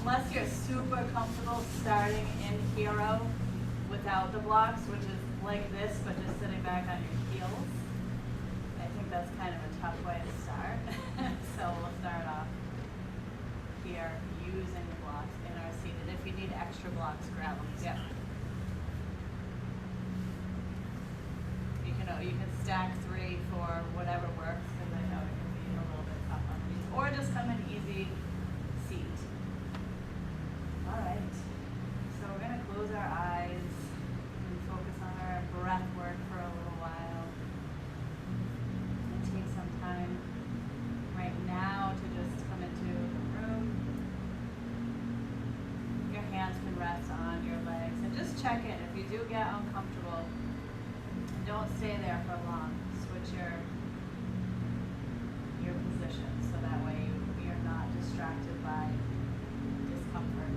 unless you're super comfortable starting in hero without the blocks, which is like this, but just sitting back on your heels. I think that's kind of a tough way to start. So we'll start off here using the blocks in our seated. If you need extra blocks, grab them. Yeah. You can stack 3 for whatever works, because I know it can be a little bit tough on these. Or just come in easy seat. All right. So we're going to close our eyes and focus on our breath work for a little while. And take some time right now to just come into the room. Your hands can rest on your legs. And just check in. If you do get uncomfortable, don't stay there for long. Switch your position so that way you're not distracted by discomfort.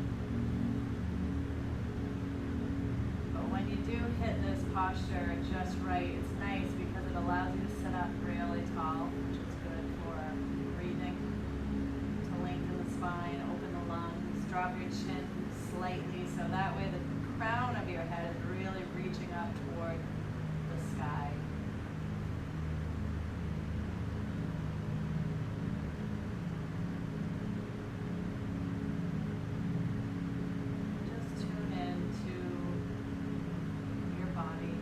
But when you do hit this posture just right, it's nice because it allows you to sit up really tall, which is good for breathing, to lengthen the spine, open the lungs, drop your chin slightly so that way the crown of your head is really reaching up toward the sky. Just tune in to your body,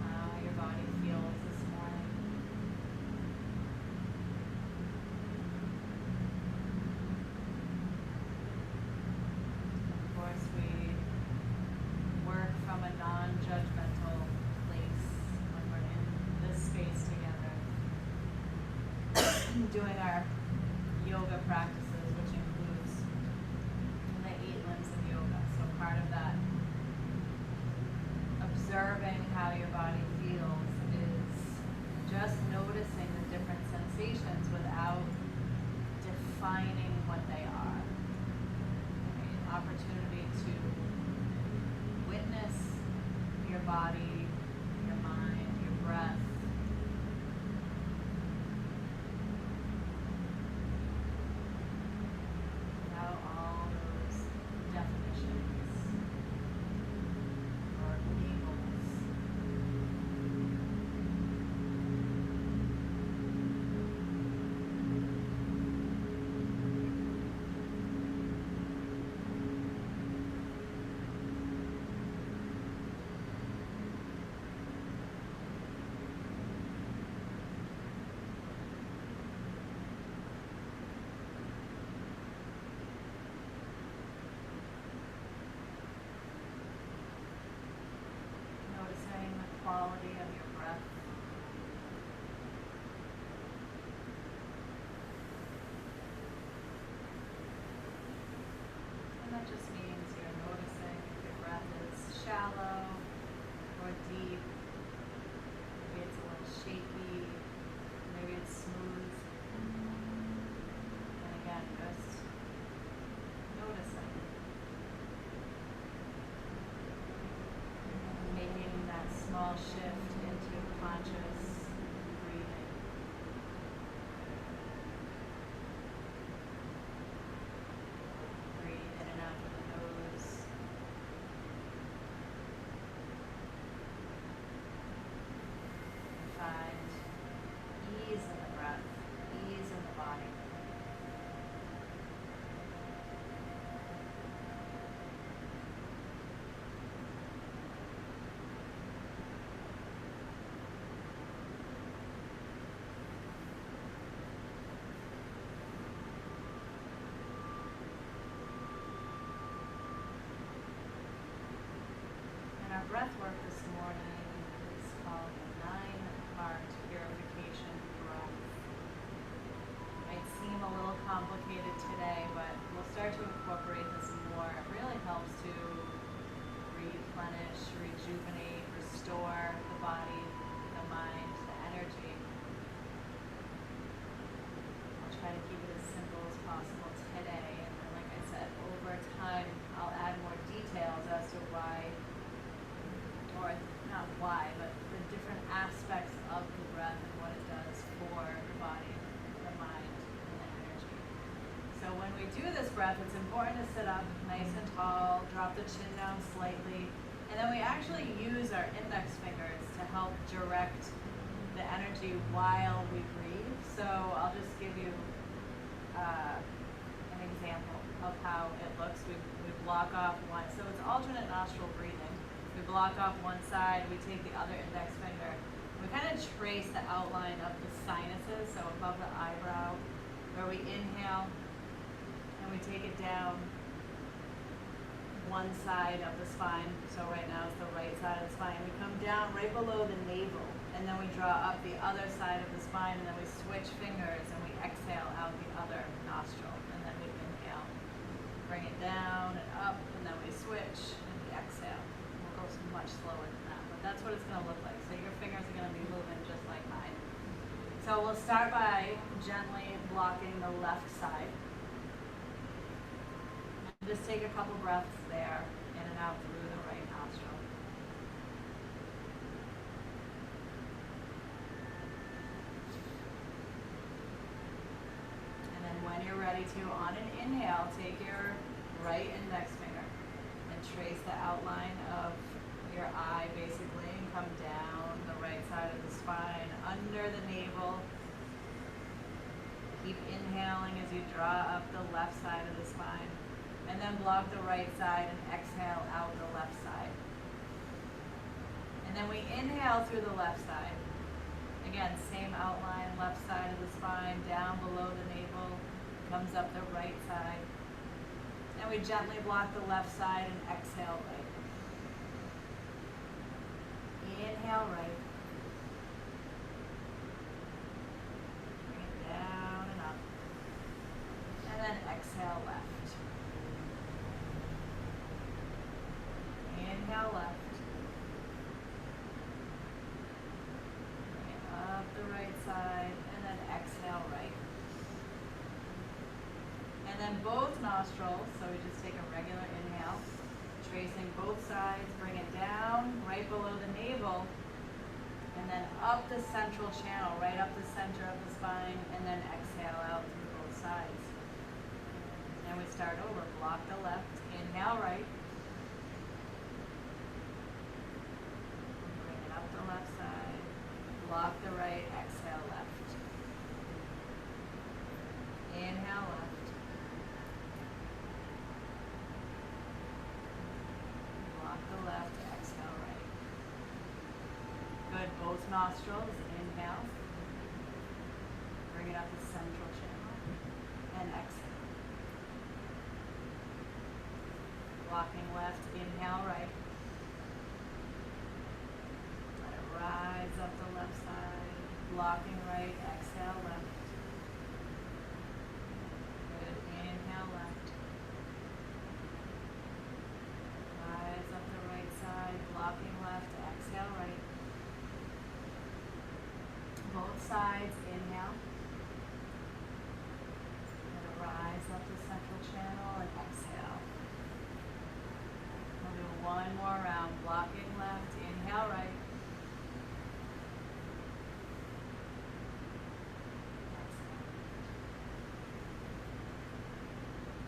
how your body feels this morning. Of course, we work from a non-judgmental place when we're in this space together. Doing our yoga practices, which includes the 8 limbs of yoga. So part of that, observing how your body feels, is just noticing the different sensations without defining what they are. An opportunity to witness your body, your mind, your breath. Without all those definitions or labels. Noticing the quality of your breath. And that just means you're noticing if your breath is shallow or deep. Maybe it's a little shaky, maybe it's smooth. And again, just noticing. Making that small shift into conscious breathing. Breathe in and out through the nose. And find ease in the breath, ease in the body. And our breath work this morning is called the 9-part purification breath. Might seem a little complicated today, but we'll start to incorporate this more. It really helps to replenish, rejuvenate, restore the body, the mind, the energy. I'll try to keep it as simple as possible today, and then, like I said, over time I'll add more details as to why breath, it's important to sit up nice and tall, drop the chin down slightly, and then we actually use our index fingers to help direct the energy while we breathe. So I'll just give you an example of how it looks. We block off one, so it's alternate nostril breathing. We block off one side, we take the other index finger, we kind of trace the outline of the sinuses, so above the eyebrow, where we inhale, and we take it down one side of the spine. So right now it's the right side of the spine. We come down right below the navel, and then we draw up the other side of the spine, and then we switch fingers, and we exhale out the other nostril, and then we inhale. Bring it down and up, and then we switch, and we exhale. We'll go much slower than that, but that's what it's going to look like. So your fingers are going to be moving just like mine. So we'll start by gently blocking the left side. Just take a couple breaths there, in and out through the right nostril. And then when you're ready to, on an inhale, take your right index finger and trace the outline of your eye basically, and come down the right side of the spine, under the navel. Keep inhaling as you draw up the left side of the spine. And then block the right side and exhale out the left side. And then we inhale through the left side. Again, same outline, left side of the spine, down below the navel, comes up the right side. And we gently block the left side and exhale right. Inhale right. Bring it down and up. And then exhale left. Inhale left. Bring it up the right side, and then exhale right. And then both nostrils, so we just take a regular inhale, tracing both sides, bring it down right below the navel, and then up the central channel, right up the center of the spine, and then exhale out through both sides. And we start over, block the left, inhale right. The left side, block the right, exhale left. Inhale left. Block the left, exhale right. Good, both nostrils, inhale. Bring it up the central channel, and exhale. Blocking left, inhale right. Rise up the left side, blocking right, exhale left. Good, inhale left. Rise up the right side, blocking left, exhale right. Both sides, inhale. And rise up the central channel and exhale. We'll do one more round, blocking left, inhale right.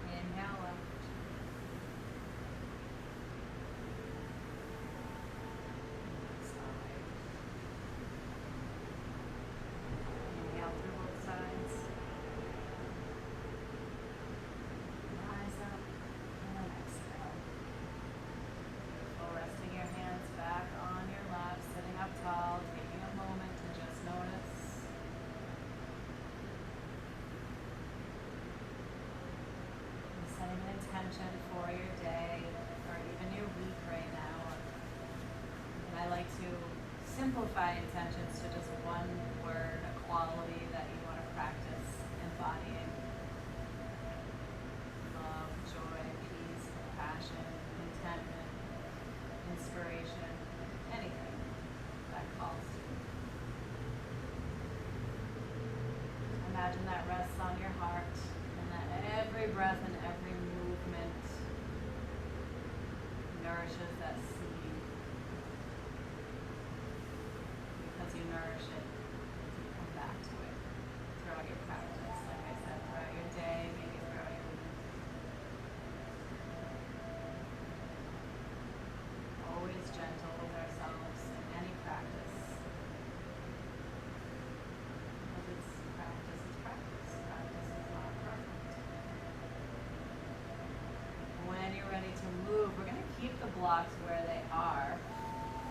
Inhale left. Exhale right. Inhale through both sides. Rise up and then exhale. Beautiful. Resting your hands back on your lap, sitting up tall, taking a moment to just notice. Setting an intention for your day or even your week right now. And I like to simplify intentions to just one word, a quality that you want to practice embodying. Love, joy, peace, compassion, contentment, inspiration, anything that calls to you. Imagine that rests on your heart. Every breath and every movement nourishes that seed. Because you nourish it, you come back to it throughout your practice. Like I said, throughout your day, maybe throughout your week. blocks where they are,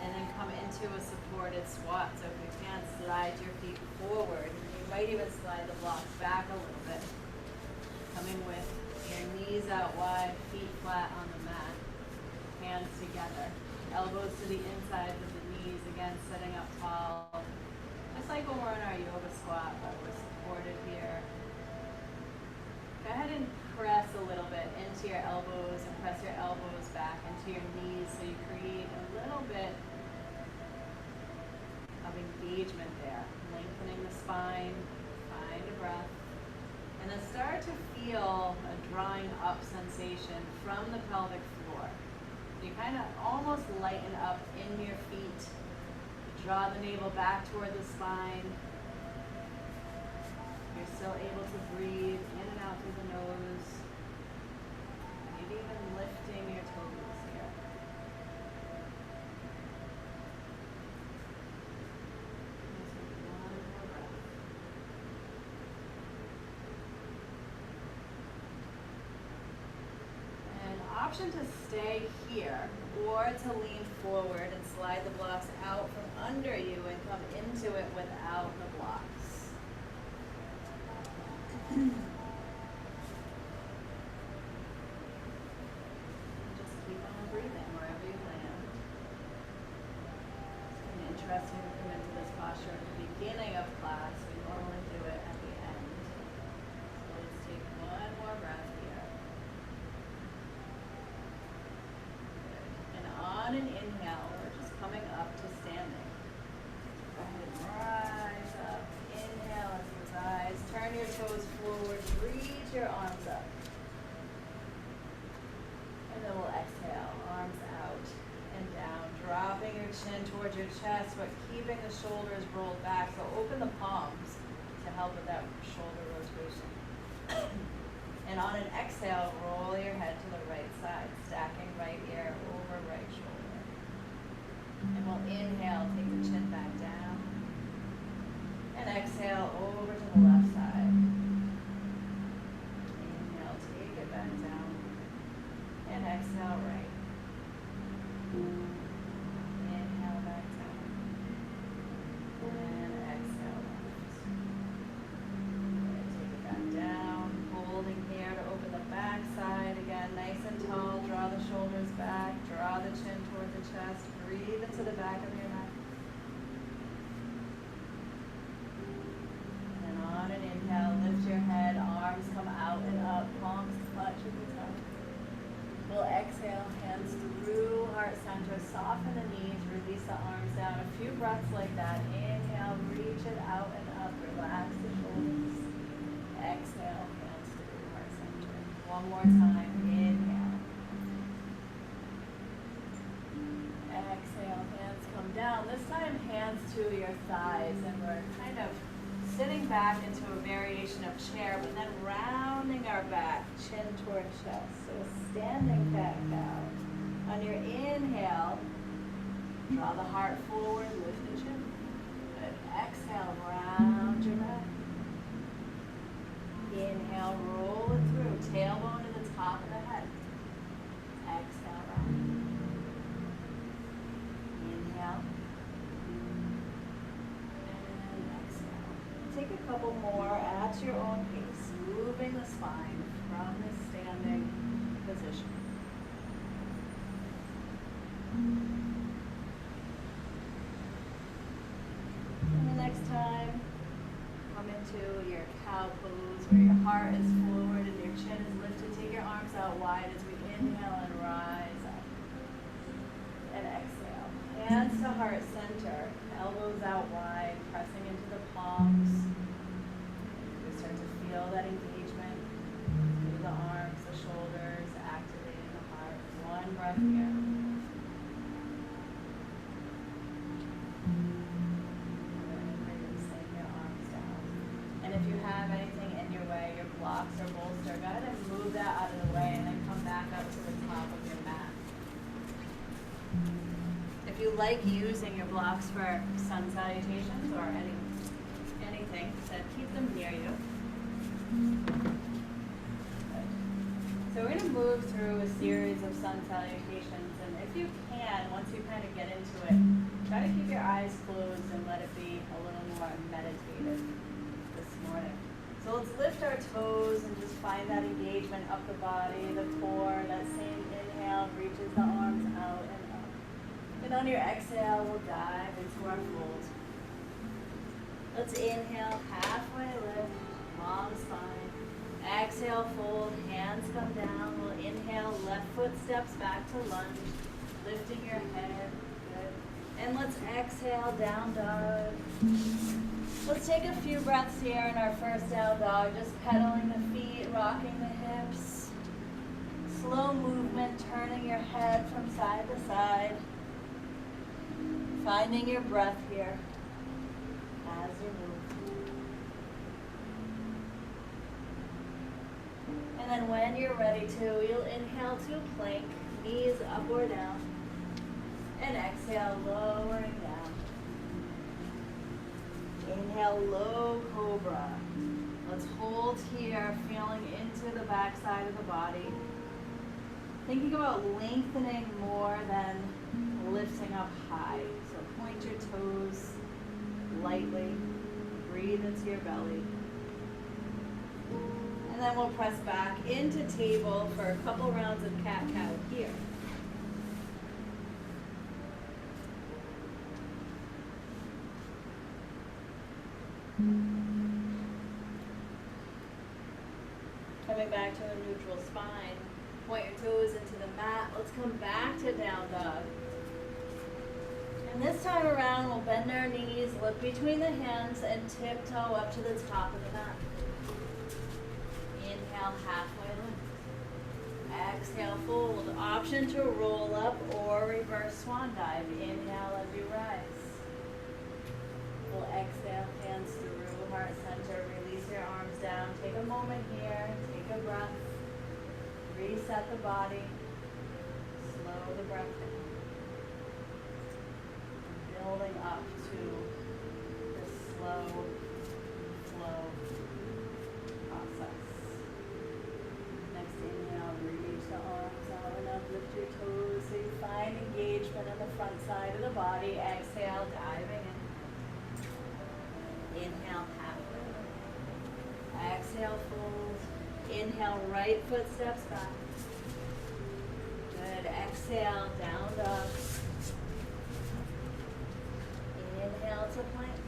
and then come into a supported squat. So if you can, slide your feet forward. You might even slide the blocks back a little bit. Coming with your knees out wide, feet flat on the mat, hands together. Elbows to the insides of the knees, again sitting up tall. Just like when we're in our yoga squat, but we're supported here. Go ahead and press a little bit into your elbows and press your elbows back into your knees so you create a little bit of engagement there. Lengthening the spine, find a breath. And then start to feel a drawing up sensation from the pelvic floor. You kind of almost lighten up in your feet. Draw the navel back toward the spine. You're still able to breathe in and out through the nose. Maybe even lifting your toes here. Take one more breath. An option to stay here or to lean forward and slide the blocks out from under you and come into it without the blocks. Just keep on breathing wherever you land. It's interesting to come into this posture at the beginning of class. We normally do it at the end. So let's take one more breath here. Good. And on an inhale, we're just coming up to standing. Go ahead and rise up. Inhale as you rise. Turn your toes forward. Reach your arms up. And then we'll exhale. Arms out and down. Dropping your chin towards your chest, but keeping the shoulders rolled back. So open the palms to help with that shoulder rotation. And on an exhale, roll your head to the right side, stacking right ear over right shoulder. And we'll inhale, take the chin back down. And exhale over to the left side. Inhale, take it back down. And exhale right. Inhale back down. And exhale left. And take it back down. Holding here to open the back side. Again, nice and tall. Draw the shoulders back. Draw the chin toward the chest. Breathe into the back of your neck. And on an inhale, lift your head. Arms come out and up. Palms clutch at the top. We'll exhale, hands through heart center. Soften the knees. Release the arms down. A few breaths like that. Inhale, reach it out and up. Relax the shoulders. Exhale, hands through heart center. One more time. Inhale. Exhale, hands come down. This time, hands to your thighs. And we're kind of sitting back into a variation of chair, but then rounding our back, chin toward chest. So standing cat cow. On your inhale, draw the heart forward, lift the chin. Good. Exhale, round your back. Inhale, roll it through. Tailbone to the top of the head. Exhale, round. Inhale. And exhale. Take a couple more at your own pace, moving the spine from this standing position. And the next time, come into your cow pose where your heart is forward and your chin is lifted. Take your arms out wide as we inhale and rise up. And exhale. Hands to heart center, elbows out wide, pressing into the palms. We start to feel that engagement through the arms, the shoulders, activating the heart. One breath here. Releasing your arms down. And if you have anything in your way, your blocks or bolster, go ahead and move that out of the way and then come back up to the top of your mat. If you like using your blocks for sun salutations or anything, then keep them near you. Good. So we're going to move through a series of sun salutations, and if if you can, once you kind of get into it, try to keep your eyes closed and let it be a little more meditative this morning. So let's lift our toes and just find that engagement up the body, the core. That same inhale reaches the arms out and up. And on your exhale, we'll dive into our fold. Let's inhale, halfway lift, long spine. Exhale, fold, hands come down. We'll inhale, left foot steps back to lunge, lifting your head. Good. And let's exhale, down dog. Let's take a few breaths here in our first down dog, just pedaling the feet, rocking the hips. Slow movement, turning your head from side to side. Finding your breath here as you move. And then when you're ready to, you'll inhale to plank, knees up or down. And exhale, lowering down. Inhale, low cobra. Let's hold here, feeling into the back side of the body. Thinking about lengthening more than lifting up high. So point your toes lightly. Breathe into your belly. And then we'll press back into table for a couple rounds of cat-cow here. Coming back to a neutral spine. Point your toes into the mat. Let's come back to down dog. And this time around, we'll bend our knees, look between the hands, and tiptoe up to the top of the mat. Inhale, halfway lift. Exhale, fold. Option to roll up or reverse swan dive. Inhale as you rise. We'll exhale, hands through, heart center. Release your arms down. Take a moment here. Take a breath. Reset the body. Slow the breath down. Building up to the slow flow process. Next inhale, reach the arms out and up, lift your toes so you find engagement on the front side of the body. Exhale, diving in. Inhale, halfway. Exhale, fold. Inhale, right foot steps back. Good. Exhale, down dog. Inhale to plank.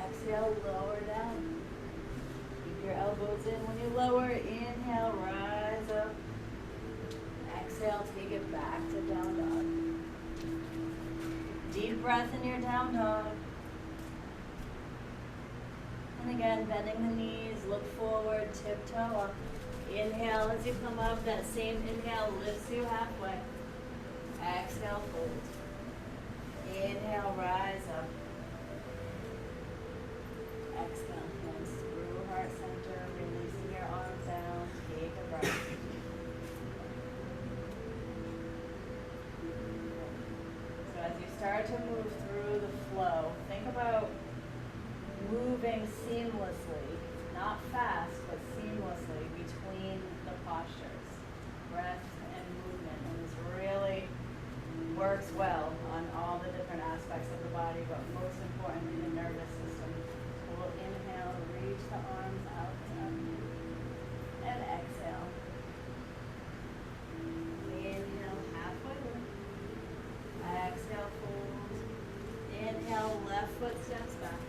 Exhale, lower down. Keep your elbows in when you lower. Inhale, rise up. Exhale, take it back to down dog. Deep breath in your down dog. And again, bending the knees, look forward, tiptoe up. Inhale as you come up. That same inhale lifts you halfway. Exhale, fold. Inhale, rise up. Exhale, hands through heart center, releasing your arms down. Take a breath. So as you start to move through the flow, think about moving seamlessly, not fast, but seamlessly between the postures, breath and movement. And this really works well on all the different aspects of the body, but most importantly, the nervous system. So we'll inhale, reach the arms out and up, and exhale. Inhale, halfway lift. Exhale, fold. Inhale, left foot steps back.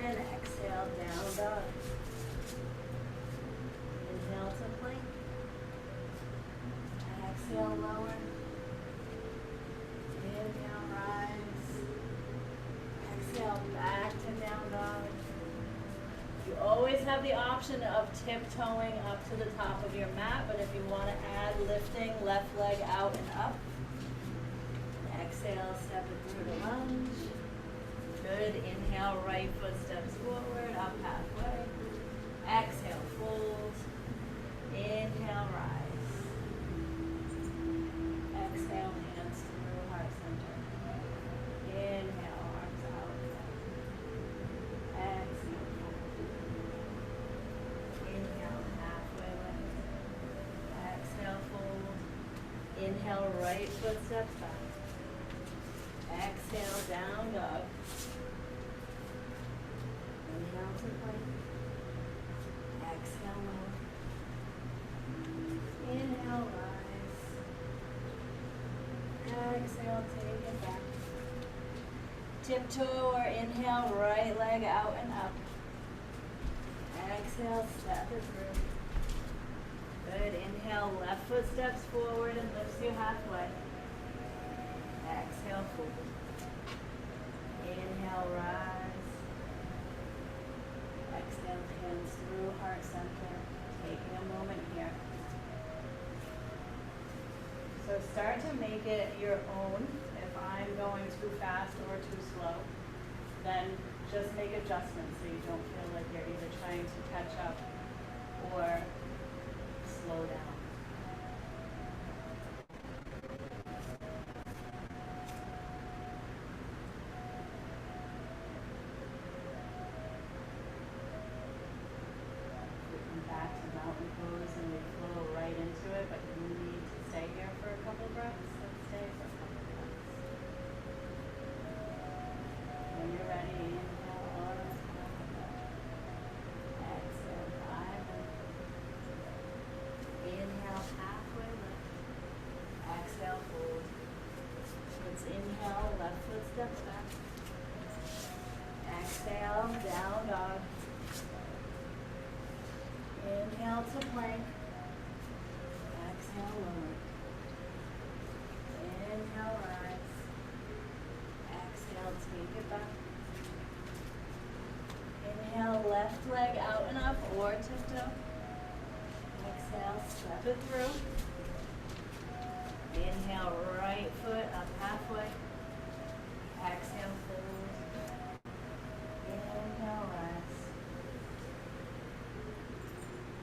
And exhale, down dog. Inhale to plank. Exhale, lower. Inhale, rise. Exhale, back to down dog. You always have the option of tiptoeing up to the top of your mat, but if you want to add lifting, left leg out and up. Exhale, step it through the lunge. Good. Inhale, right foot steps forward, up halfway. Exhale, fold. Inhale, rise. Exhale, hands through heart center. Inhale, arms out. Exhale, fold. Inhale, halfway lift. Exhale, fold. Inhale, right foot steps back. Exhale, down dog. Inhale to plank. Exhale, lower. Inhale, rise. Exhale, take it back. Tiptoe or inhale, right leg out and up. Exhale, step it through. Good. Inhale, left foot steps forward and lifts you halfway. Exhale, fold. Inhale, rise. Exhale, hands through heart center. Taking a moment here. So start to make it your own. If I'm going too fast or too slow, then just make adjustments so you don't feel like you're either trying to catch up or slow down. Back to mountain pose and we flow right into it, but you need to stay here for a couple breaths. Let's stay for a couple breaths. When you're ready, inhale on. Exhale, 5. Inhale, halfway lift. Exhale, fold. Let's inhale, left foot steps back. Exhale, down dog. Inhale to plank. Exhale, lower. Inhale, rise. Exhale, take it back. Inhale, left leg out and up or tiptoe. Exhale, step it through. Inhale, right foot up halfway. Exhale, fold. Inhale, rise.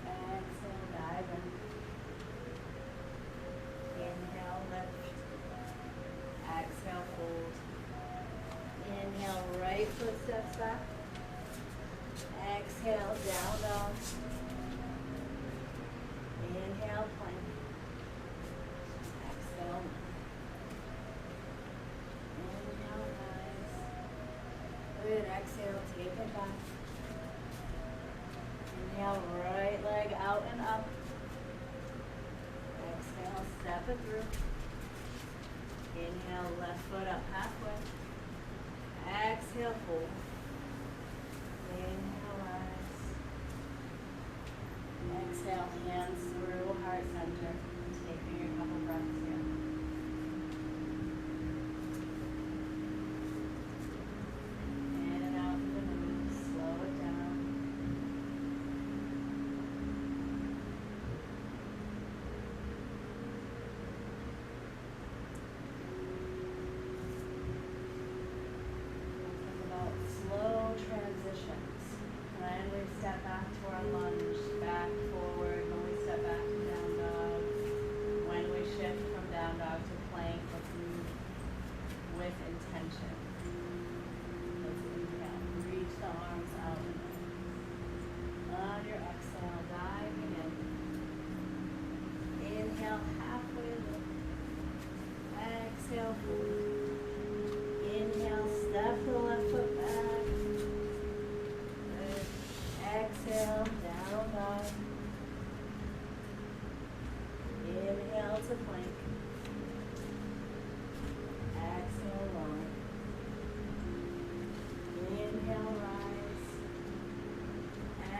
Exhale, dive in. Inhale, lift. Exhale, fold. Inhale, right foot steps back. Exhale, down dog. Inhale, plank. Exhale. Inhale, rise. Good. Exhale, take it back. Inhale, right leg out and up. Exhale, step it through. Inhale, left foot up halfway. Exhale, fold. Inhale, rise. Exhale, hands through heart center. Taking a couple breaths here. In and out through the nose. Slow it down. Slow transitions. When we step back to our lunge, back forward. When we step back to down dog. When we shift from down dog to plank, let's move with intention. Let's inhale. Reach the arms out. On your exhale, diving in. Inhale, halfway lift. Exhale, forward. Inhale, step the left foot back. Good. Exhale, down dog. Inhale to plank. Exhale, lower. Inhale, rise.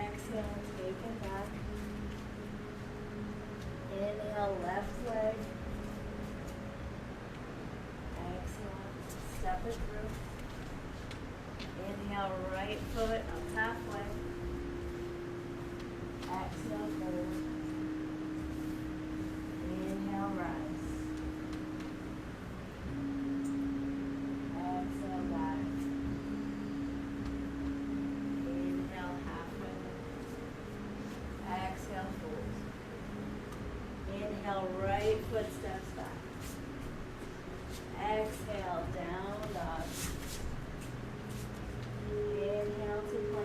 Exhale, take it back. Inhale, left leg. Exhale, step it through. Inhale, right foot up halfway. Exhale, fold. Inhale, rise. Exhale, dive. Inhale, halfway lift. Exhale, fold. Inhale, right foot steps back. Exhale, down dog. Inhale to plank.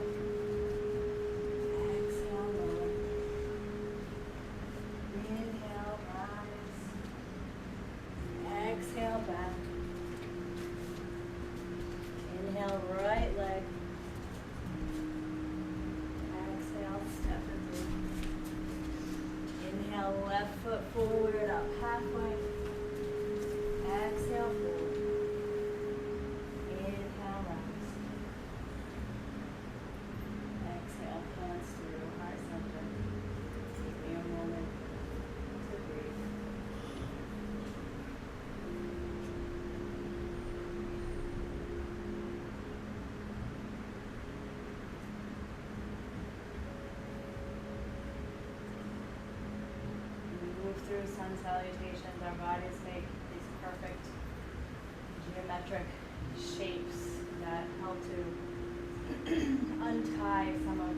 sun salutations, our bodies make these perfect geometric shapes that help to untie some of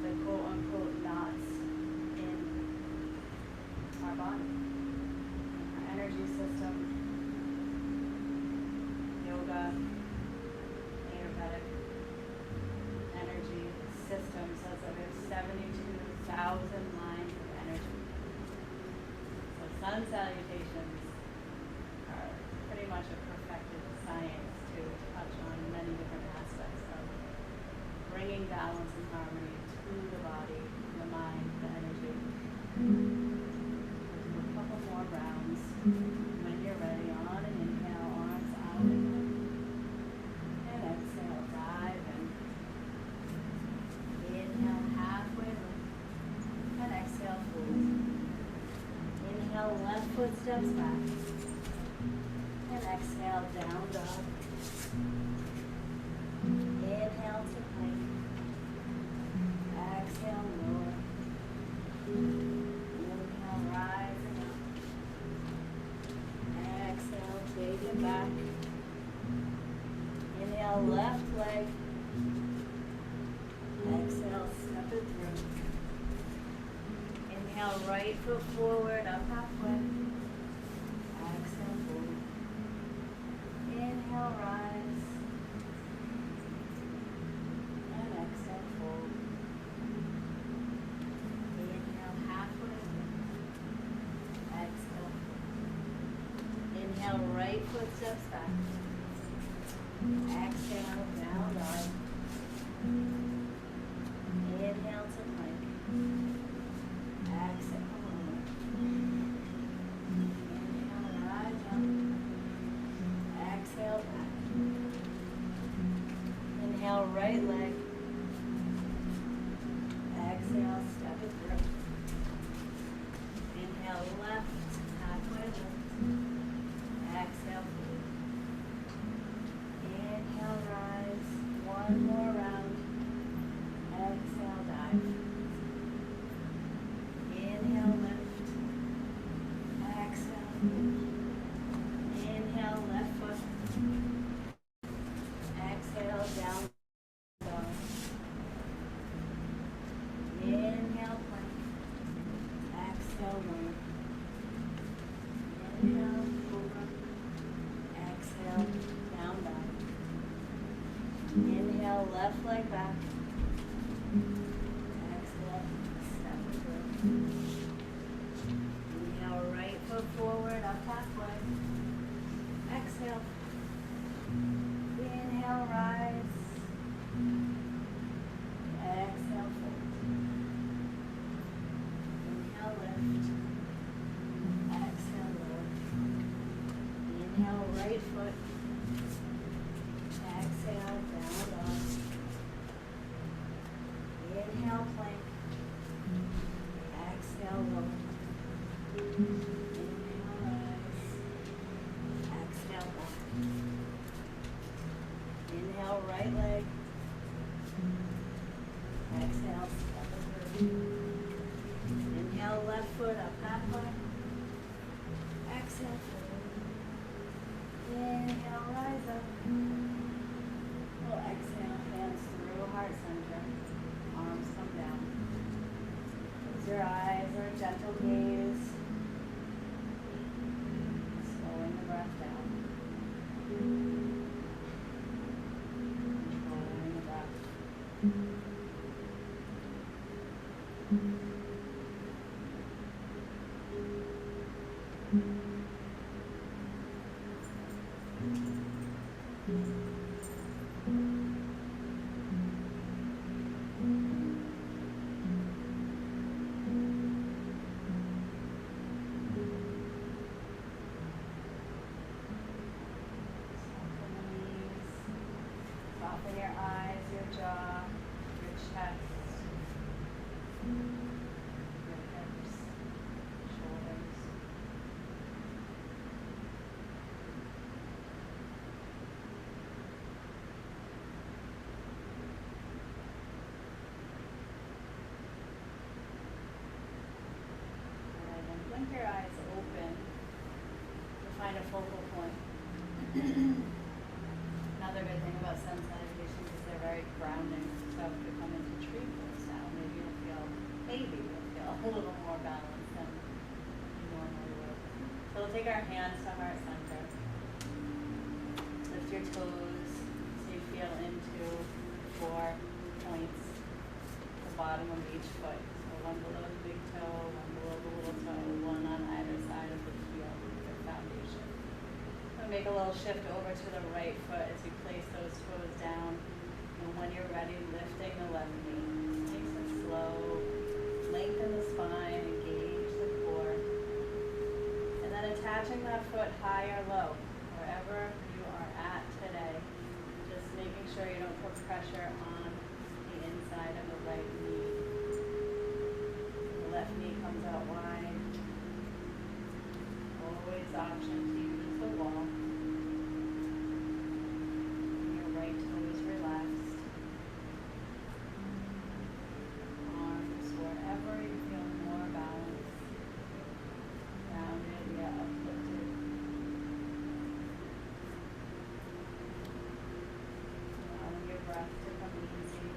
the quote-unquote knots in our body, our energy system. Yoga, Ayurvedic energy system says that there's 72,000 lines of energy. So sun salutations are pretty much a perfected science to touch on many different aspects of bringing balance and harmony to the body, the mind, the energy. We'll do a couple more rounds. When you're ready, on an inhale, arms out and up. And exhale, dive in. Inhale, halfway lift. And exhale, fold. Inhale, left foot steps back. And exhale, down dog. Inhale to plank. Exhale, lower. Inhale, rising up. Exhale, take it back. Inhale, left leg. Exhale, step it through. Inhale, right foot forward, up halfway. Exhale, forward. Inhale, rise. And exhale, fold. Inhale, halfway. Exhale. Inhale, right foot steps back. Exhale, down dog. Inhale to plank. Exhale, lower. Inhale, rise up. Exhale, back. Inhale, right leg. Exhale, step it through. Inhale, left, halfway lift. Exhale, fold. Inhale, rise. One more round. Exhale, dive. Inhale, lift. Exhale, fold. Inhale, left foot. Exhale, down dog. Inhale, plank. Exhale, lower. Inhale, cobra. Exhale, down dog. Inhale, left leg back. Exhale, step it through. Inhale, right foot forward, up halfway. Exhale. Inhale, rise. Exhale, fold. Inhale, lift. Exhale, lower. Inhale, right foot. Exhale, down dog. Inhale, plank. Exhale, lower. Inhale, rise. Exhale, back. Inhale, right leg. Exhale, step it through. Inhale, left foot up halfway. Exhale, forward. Inhale, rise up. We'll exhale, hands through heart center. Arms come down. Close your eyes or a gentle gaze. Slowing the breath down. Controlling the breath. grounding. So if you come into tree pose now, maybe you'll feel a little more balanced than you normally would. So we'll take our hands to heart center. Lift your toes so you feel into 4 points, the bottom of each foot. So one below the big toe, one below the little toe, one on either side of the heel, your foundation. So make a little shift over to the right foot as you place those toes down. And when you're ready, lifting the left knee. Nice and slow. Lengthen the spine, engage the core. And then attaching that foot high or low, wherever you are at today. Just making sure you don't put pressure on the inside of the right knee. The left knee comes out wide. Always option to use the wall. And your right toe is relaxed. Arms wherever you feel more balanced. Rounded yet uplifted. Allowing your breath to come easy.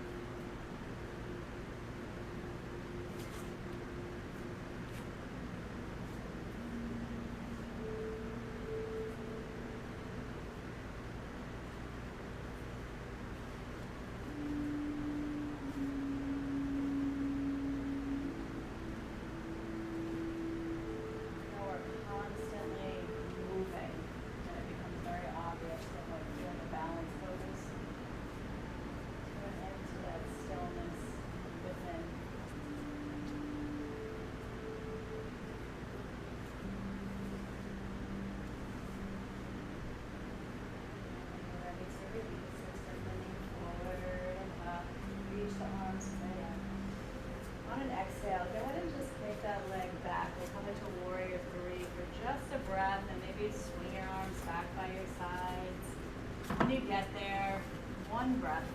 Exhale, go ahead and just kick that leg back. We'll come into warrior 3 for just a breath, and maybe swing your arms back by your sides. When you get there, one breath.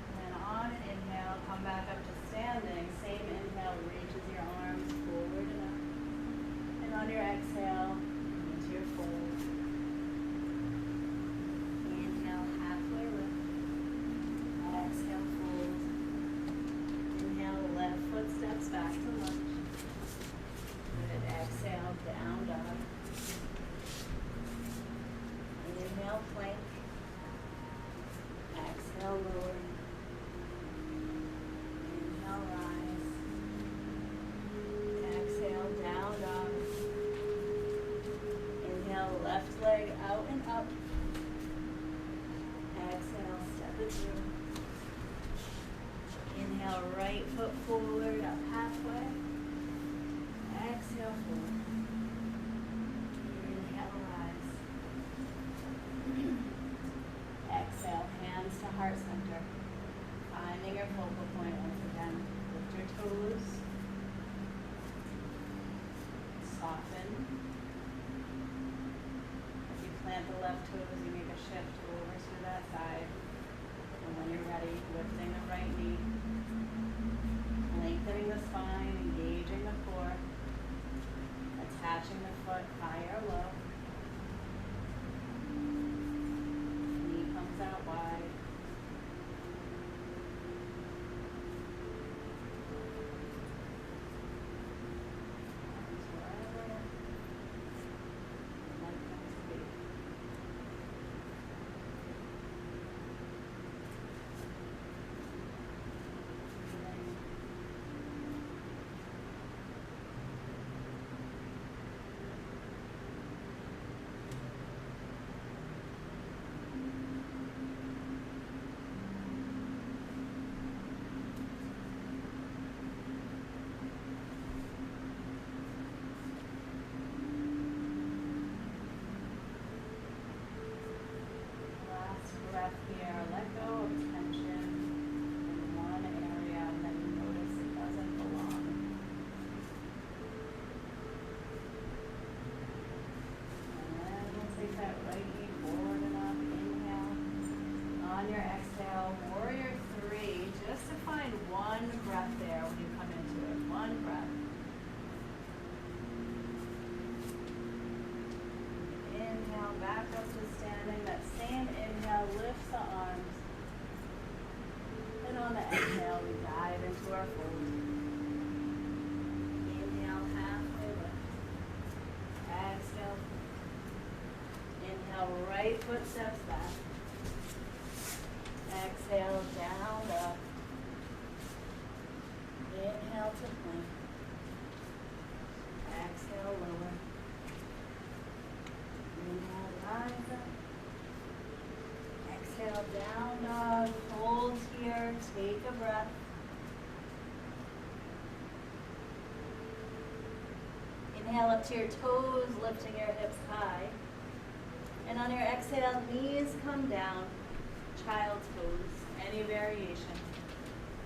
And then on an inhale, come back up to standing. Same inhale, reaches your arms forward and up. And on your exhale, into your fold. Inhale, halfway lift. Exhale, fold. Inhale, left foot steps back to lunge. Good. Exhale, down dog. Inhale, plank. Exhale, lower. Inhale, rise. Exhale, down dog. Inhale, left leg out and up. Exhale, step it through. Inhale, right foot forward, up halfway. Exhale, forward. Inhale, rise. Exhale, hands to heart center. Finding your focal point once again. Lift your toes. Soften. As you plant the left toes, you make a shift over to that side. And when you're ready, lifting the right knee. Lengthening the spine, engaging the core, attaching the foot high or low. Knee comes out wide. Arms wherever the leg comes to be. on the exhale, we dive into our fold. Inhale, halfway lift. Exhale. Inhale, right foot steps back. Exhale, down dog. Inhale to plank. Exhale, lower. Inhale, rise up. Exhale, down dog. Hold here. Take a breath. Inhale up to your toes, lifting your hips high. And on your exhale, knees come down. Child's pose, any variation.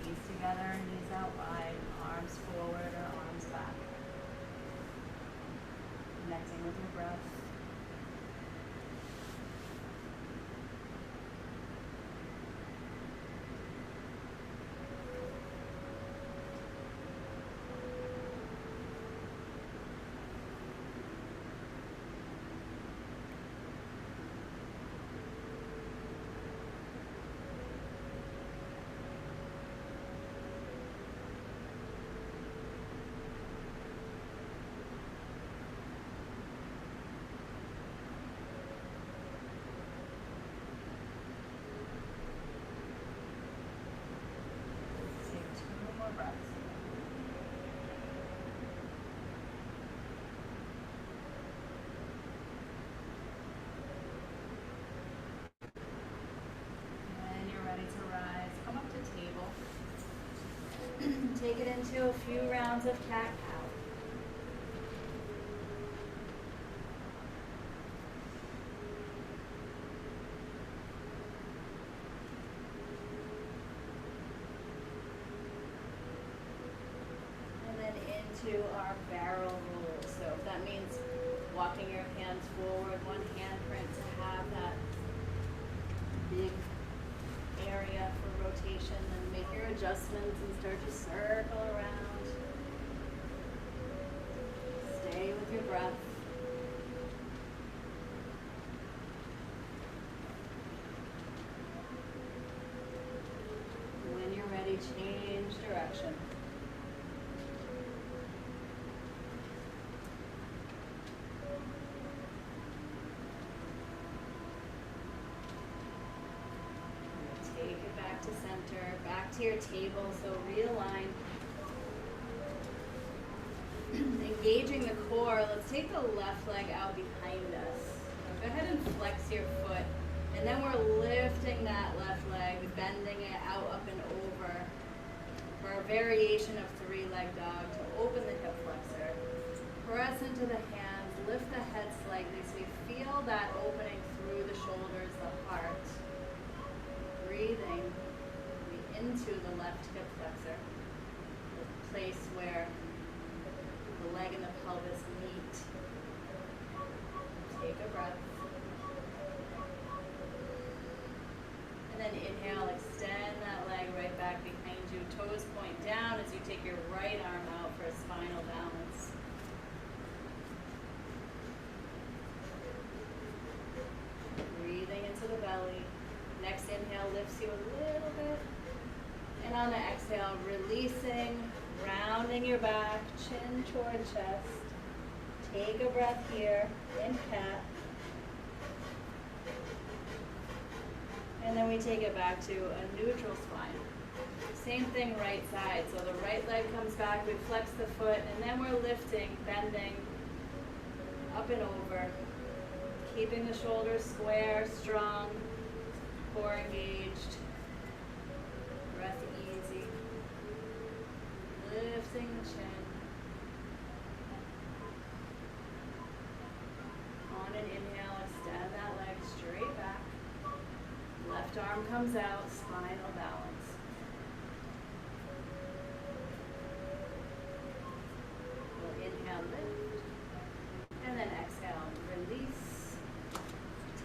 Knees together, knees out wide, arms forward or arms back. Connecting with your breath. Take it into a few rounds of cat-cow. And then into our barrel roll. So if that means walking your hands forward, one handprint to have that big area for rotation, and make your adjustments and start to circle around. Stay with your breath. When you're ready, change direction. To center, back to your table, so realign. Engaging the core, let's take the left leg out behind us. Go ahead and flex your foot, and then we're lifting that left leg, bending it out, up and over for a variation of three-leg dog to open the hip flexor. Press into the hands, lift the head slightly so we feel that opening through the shoulders, the heart. Breathing into the left hip flexor, the place where the leg and the pelvis meet. Take a breath. And then inhale, extend that leg right back behind you. Toes point down as you take your right arm out for a spinal balance. Breathing into the belly. Next inhale lifts you a little bit. And on the exhale, releasing, rounding your back, chin toward chest. Take a breath here in cat. And then we take it back to a neutral spine. Same thing right side. So the right leg comes back, we flex the foot, and then we're lifting, bending, up and over. Keeping the shoulders square, strong, core engaged. Breath easy. Lifting the chin. On an inhale, extend that leg straight back. Left arm comes out, spinal balance. We'll inhale, lift. And then exhale, release.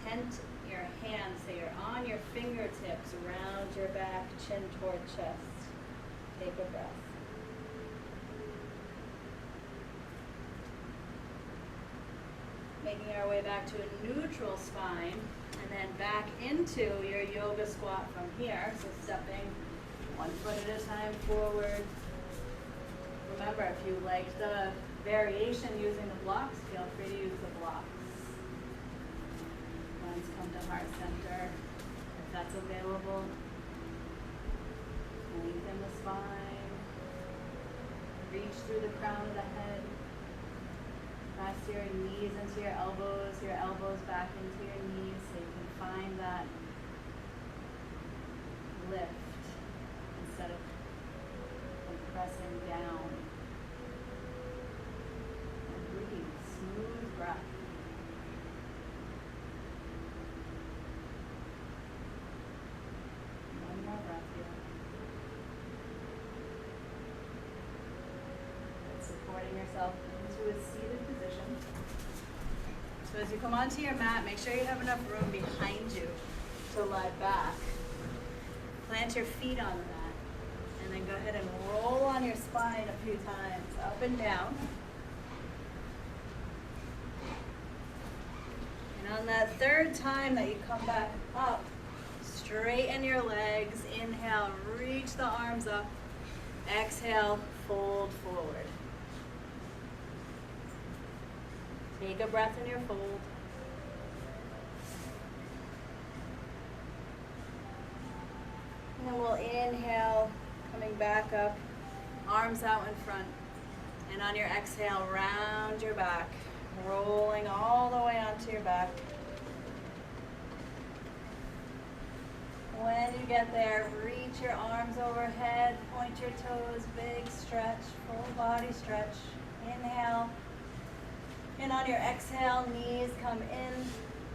Tent your hands so you're on your fingertips around your back, chin toward chest. Take a breath. Making our way back to a neutral spine, and then back into your yoga squat from here. So stepping One foot at a time forward. Remember, if you like the variation using the blocks, feel free to use the blocks. Hands come to heart center, if that's available. Lengthen the spine. Reach through the crown of the head. Press your knees into your elbows back into your knees so you can find that lift instead of pressing down. And breathe, smooth breath. One more breath here. And supporting yourself into a seated position. So as you come onto your mat, make sure you have enough room behind you to lie back. Plant your feet on the mat, and then go ahead and roll on your spine a few times, up and down. And on that third time that you come back up, straighten your legs. Inhale, reach the arms up. Exhale, fold forward. Take a breath in your fold. And then we'll inhale, coming back up, arms out in front. And on your exhale, round your back, rolling all the way onto your back. When you get there, reach your arms overhead, point your toes, big stretch, full body stretch. Inhale. And on your exhale, knees come in.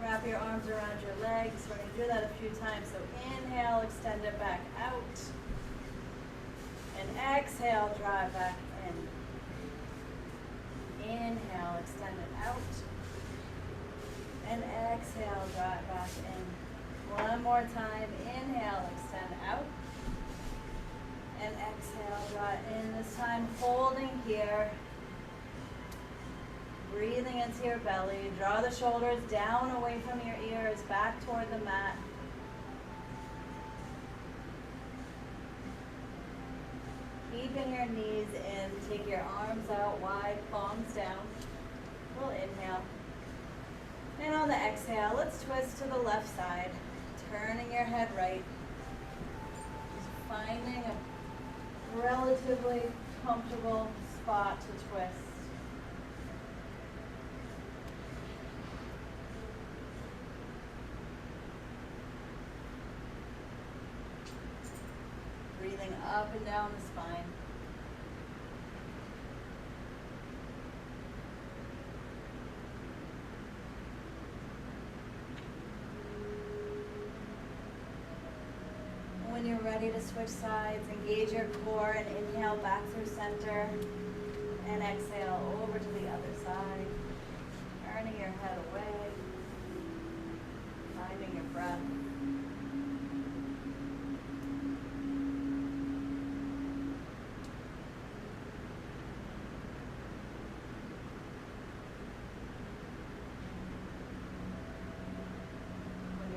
Wrap your arms around your legs. We're going to do that a few times. So inhale, extend it back out. And exhale, drive back in. Inhale, extend it out. And exhale, drive back in. One more time. Inhale, extend out. And exhale, drive in. This time holding here. Breathing into your belly. Draw the shoulders down away from your ears, back toward the mat. Keeping your knees in. Take your arms out wide, palms down. We'll inhale. And on the exhale, let's twist to the left side. Turning your head right. Just finding a relatively comfortable spot to twist. Breathing up and down the spine. When you're ready to switch sides, engage your core and inhale back through center and exhale over to the other side. Turning your head away, finding your breath.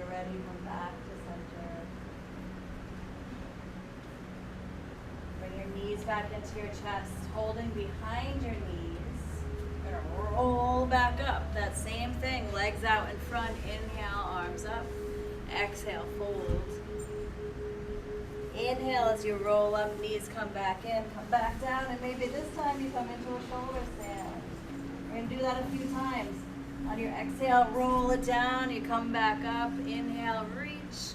Ready, come back to center. Bring your knees back into your chest, holding behind your knees. You're gonna roll back up. That same thing, legs out in front. Inhale, arms up. Exhale, fold. Inhale as you roll up, knees come back in, come back down, and maybe this time you come into a shoulder stand. We're gonna do that a few times. On your exhale, roll it down. You come back up. Inhale, reach.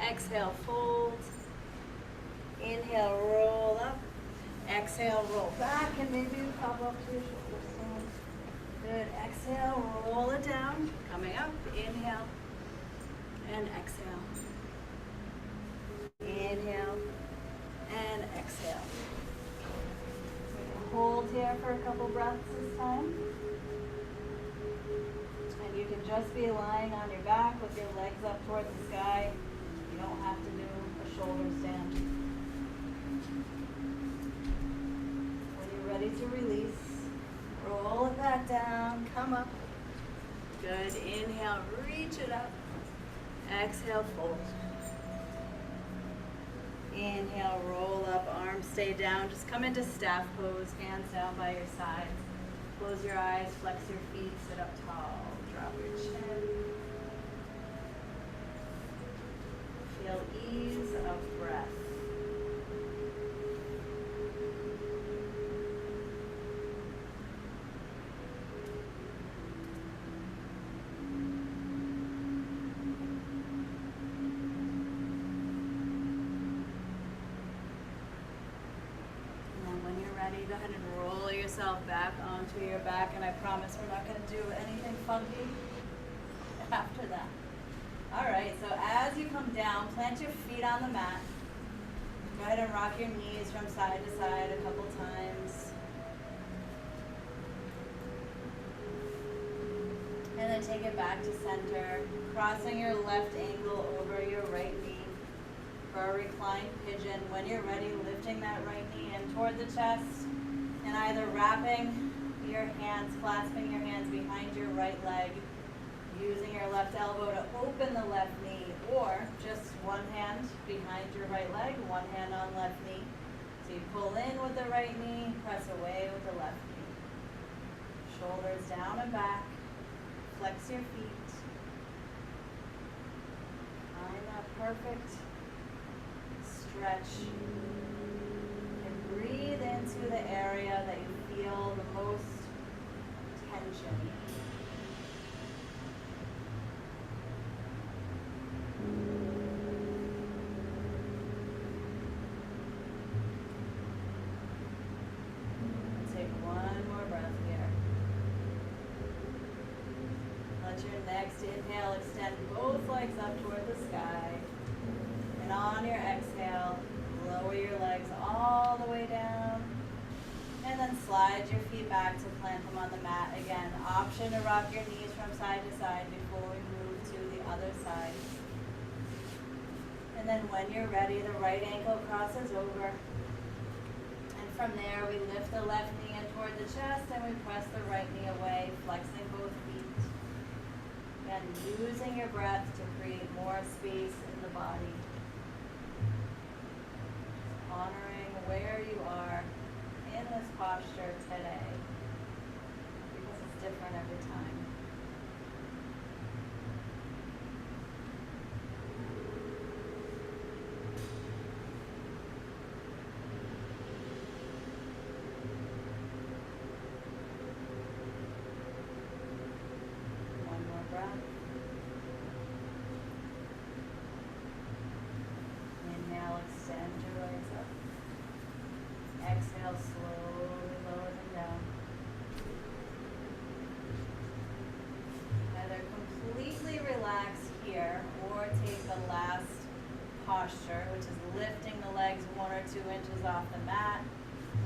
Exhale, fold. Inhale, roll up. Exhale, roll back. And maybe you pop up to your shoulder stand. Good. Exhale, roll it down. Coming up. Inhale. And exhale. Inhale. And exhale. Hold here for a couple breaths this time. You can just be lying on your back with your legs up towards the sky. You don't have to do a shoulder stand. When you're ready to release, roll it back down, come up. Good. Inhale, reach it up. Exhale, fold. Inhale, roll up, arms stay down. Just come into staff pose, hands down by your sides. Close your eyes, flex your feet, sit up tall, drop your chin. Feel ease of breath. Go ahead and roll yourself back onto your back, and I promise we're not going to do anything funky after that. All right, so as you come down, plant your feet on the mat. Go ahead and rock your knees from side to side a couple times. And then take it back to center, crossing your left ankle over your right knee for a reclined pigeon. When you're ready, lifting that right knee in toward the chest and either wrapping your hands, clasping your hands behind your right leg, using your left elbow to open the left knee, or just one hand behind your right leg, one hand on left knee. So you pull in with the right knee, press away with the left knee. Shoulders down and back, flex your feet. Find that perfect stretch, and breathe into the area that you feel the most tension. Take one more breath here. Let your next inhale extend both legs up toward the sky. And on your exhale, lower your legs all the way down. And then slide your feet back to plant them on the mat. Again, option to rock your knees from side to side before we move to the other side. And then when you're ready, the right ankle crosses over. And from there, we lift the left knee in toward the chest and we press the right knee away, flexing both feet. Again, using your breath to create more space in the body. Honoring where you are in this posture today, because it's different every time. One more breath. Inhale, extend your legs up. Exhale, slowly lower them down. Either completely relax here or take the last posture, which is lifting the legs 1 or 2 inches off the mat,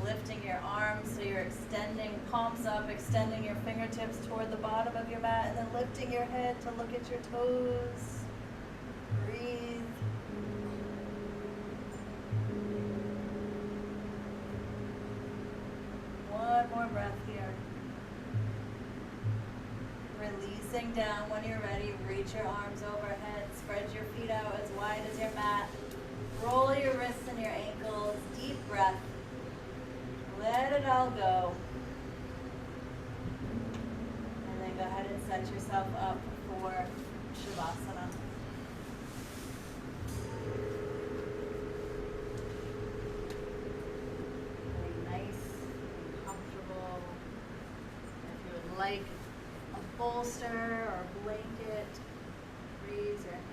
lifting your arms so you're extending, palms up, extending your fingertips toward the bottom of your mat, and then lifting your head to look at your toes. Breathe. One more breath here. Releasing down. When you're ready, reach your arms overhead. Spread your feet out as wide as your mat. Roll your wrists and your ankles. Deep breath. Let it all go. And then go ahead and set yourself up for Shavasana. Like a bolster or a blanket, raise your hand.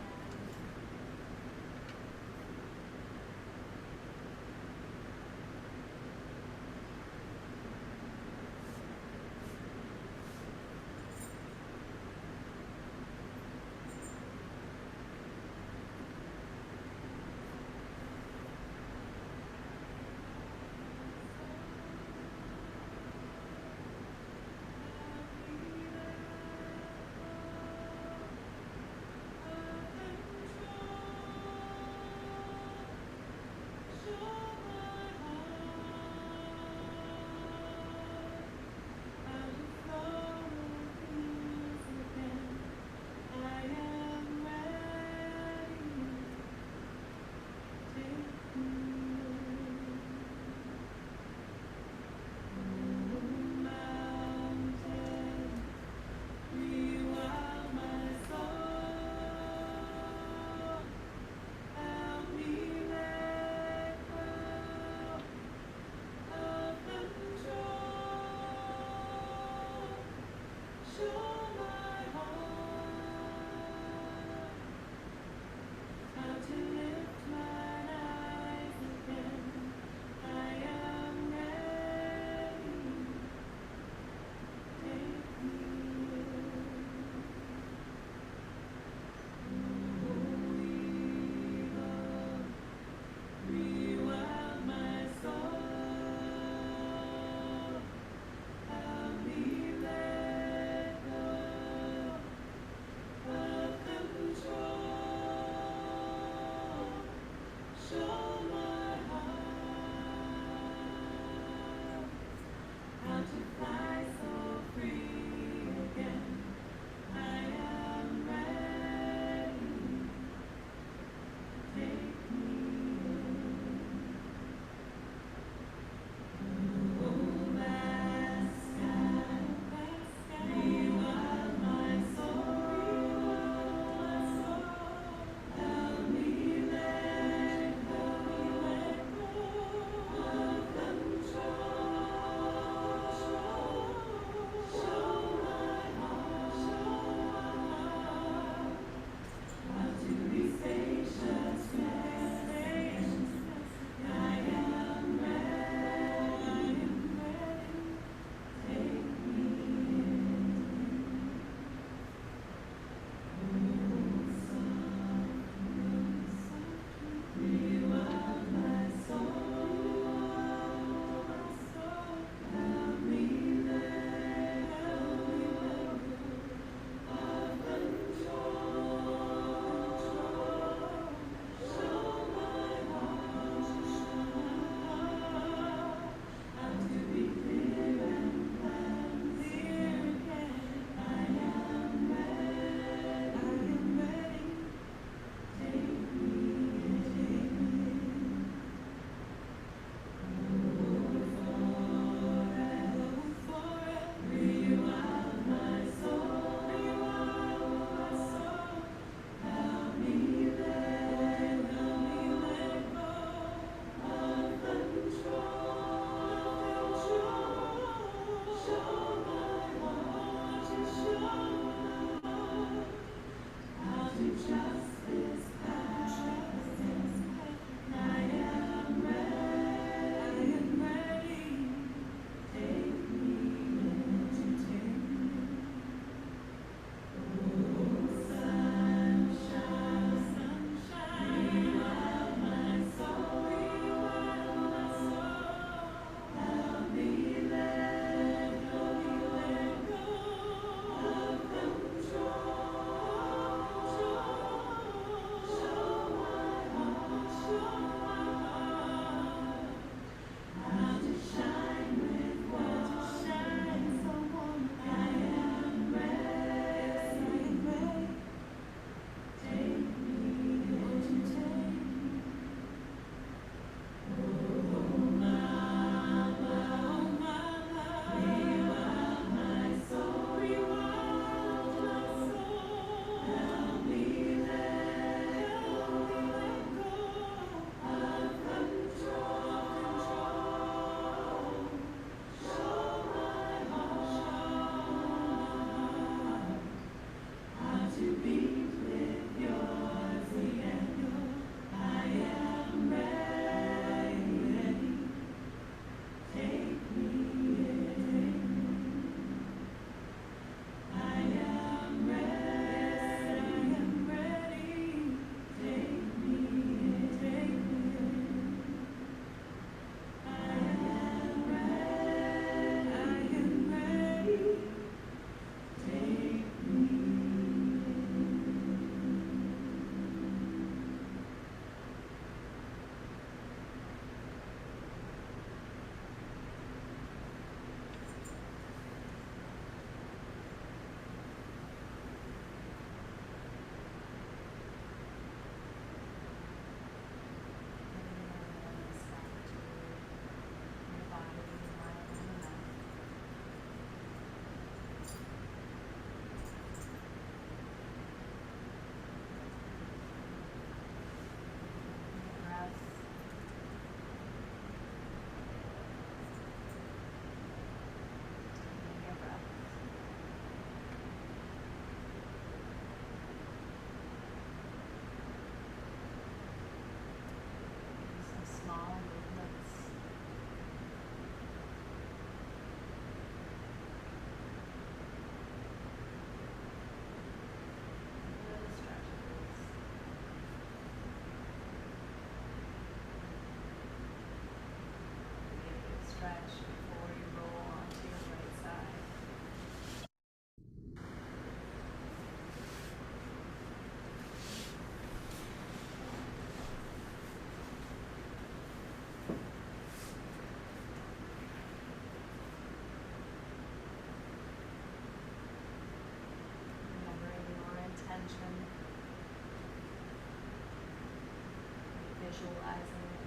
visualizing it,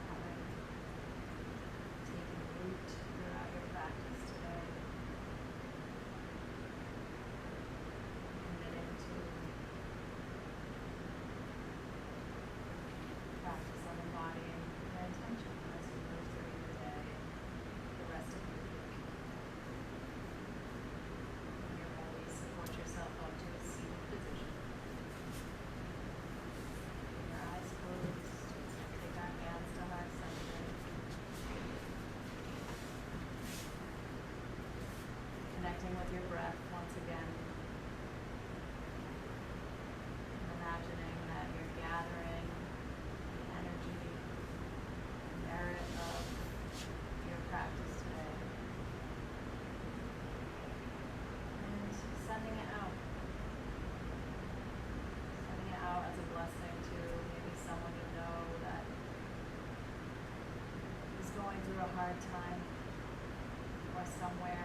having taken root throughout your practice today, committing to practice on embodying your intention as you move through your day, the rest of your week. When you're ready, support yourself up to a seated position. Your eyes closed. Take our hands to heart center. Connecting with your breath once again. And imagining that you're gathering the energy and merit of your practice today. And sending it out. Sending it out as a blessing to maybe someone you know that is going through a hard time, or somewhere